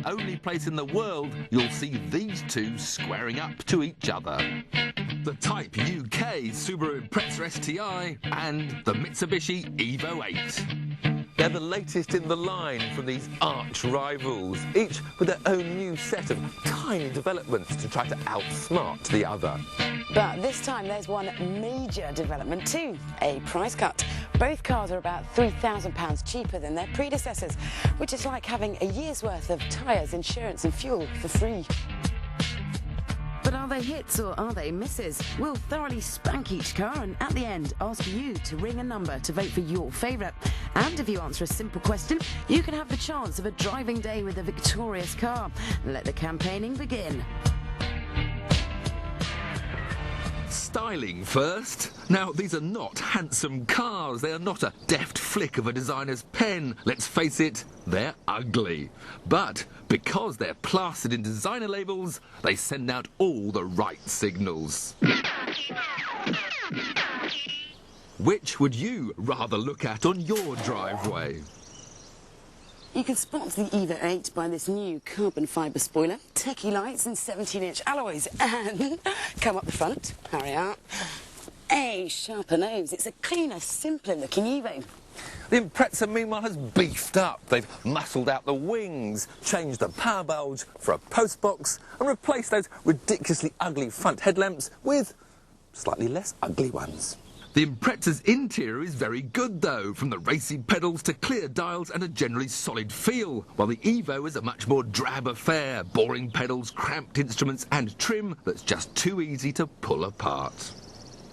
only place in the world you'll see these two squaring up to each other. The Type UK Subaru Impreza STi and the Mitsubishi Evo VIII. They're the latest in the line from these arch rivals, each with their own new set of tiny developments to try to outsmart the other. But this time there's one major development too, a price cut. Both cars are about £3,000 cheaper than their predecessors, which is like having a year's worth of tyres, insurance and fuel for free. But are they hits or are they misses? We'll thoroughly spank each car and at the end ask you to ring a number to vote for your favourite. And if you answer a simple question, you can have the chance of a driving day with a victorious car. Let the campaigning begin. Styling first. Now, these are not handsome cars. They are not a deft flick of a designer's pen. Let's face it, they're ugly. But because they're plastered in designer labels, they send out all the right signals. Which would you rather look at on your driveway? You can spot the Evo VIII by this new carbon fibre spoiler, techie lights and 17-inch alloys, and come up the front, hurry up, a sharper nose. It's a cleaner, simpler looking Evo. The Impreza, meanwhile, has beefed up. They've muscled out the wings, changed the power bulge for a post box, and replaced those ridiculously ugly front headlamps with slightly less ugly ones. The Impreza's interior is very good, though, from the racy pedals to clear dials and a generally solid feel, while the Evo is a much more drab affair, boring pedals, cramped instruments and trim that's just too easy to pull apart.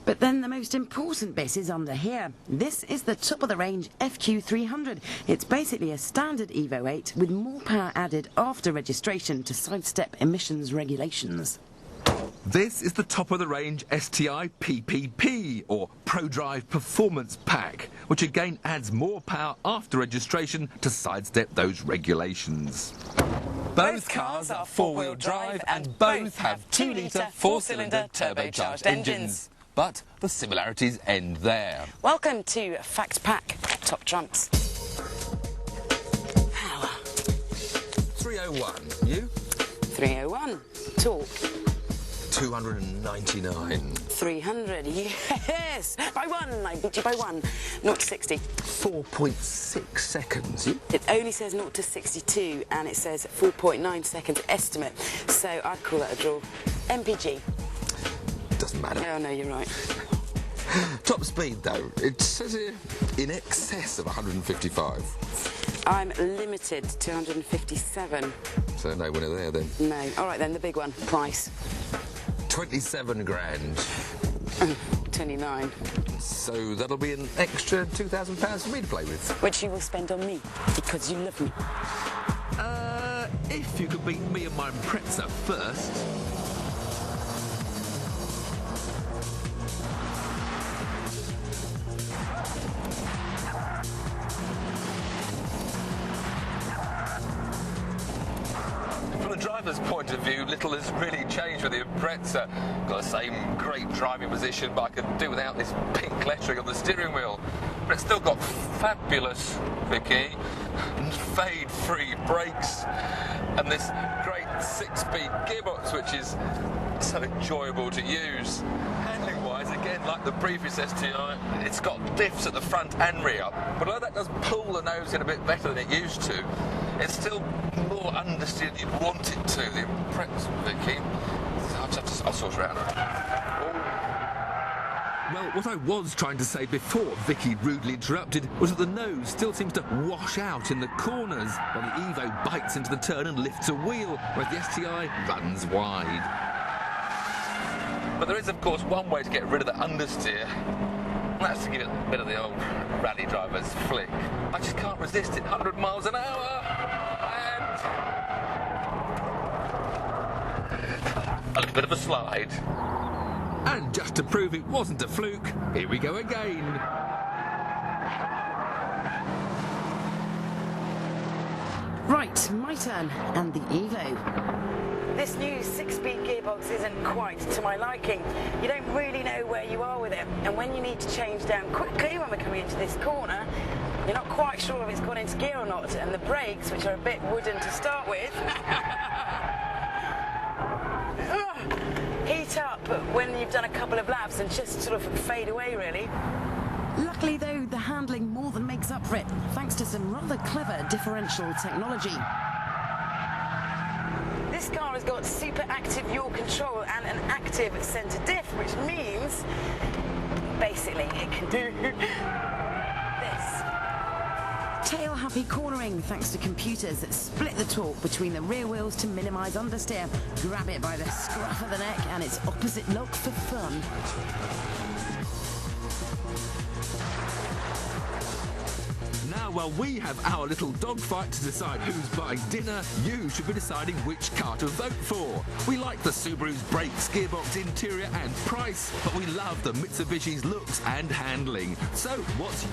But then the most important bit is under here. This is the top-of-the-range FQ300. It's basically a standard Evo VIII with more power added after registration to sidestep emissions regulations. This is the top-of-the-range STi PPP, or ProDrive Performance Pack, which again adds more power after registration to sidestep those regulations. Both cars are four-wheel drive and both have 2-litre four-cylinder turbocharged engines. But the similarities end there. Welcome to Fact Pack Top Trumps. Power. 301. You? 301. Torque. 299. 300, yes! By one, I beat you by one. 0 to 60. 4.6 seconds. You? It only says 0 to 62 and it says 4.9 seconds estimate. So I'd call that a draw. MPG. Doesn't matter. Oh, no, you're right. Top speed, though. It says here in excess of 155. I'm limited to 157. So no winner there, then. No. All right, then, the big one. Price. 27 grand. 29. So that'll be an extra £2,000 for me to play with. Which you will spend on me, because you love me. If you could beat me and my Impreza first. From the driver's point of view, little has really changed with the Impreza. Got the same great driving position, but I could do without this pink lettering on the steering wheel. But it's still got fabulous, Vicky, fade-free brakes, and this great 6-speed gearbox, which is so enjoyable to use. Handling-wise, again, like the previous STi, it's got diffs at the front and rear, but although that does pull the nose in a bit better than it used to, it's still more understeer than you'd want it to, the Impreza, Vicky. I'll sort her out. Well, what I was trying to say before Vicky rudely interrupted was that the nose still seems to wash out in the corners, while the Evo bites into the turn and lifts a wheel, whereas the STi runs wide. But there is, of course, one way to get rid of the understeer. That's to give it a bit of the old rally driver's flick. I just can't resist it. 100 miles an hour! And a little bit of a slide. And just to prove it wasn't a fluke, here we go again. Right, my turn, and the Evo. This new 6-speed gearbox isn't quite to my liking. You don't really know where you are with it, and when you need to change down quickly when we're coming into this corner, You're not quite sure if it's gone into gear or not, and the brakes, which are a bit wooden to start with, heat up when you've done a couple of laps and just sort of fade away, really. Luckily, though, the handling more than makes up for it, thanks to some rather clever differential technology. This car has got super active yaw control and an active centre diff, which means basically it can do this. Tail-happy cornering thanks to computers that split the torque between the rear wheels to minimise understeer. Grab it by the scruff of the neck and its opposite lock for fun. Now, while we have our little dogfight to decide who's buying dinner, you should be deciding which car to vote for. We like the Subaru's brakes, gearbox, interior and price, but we love the Mitsubishi's looks and handling. So, what's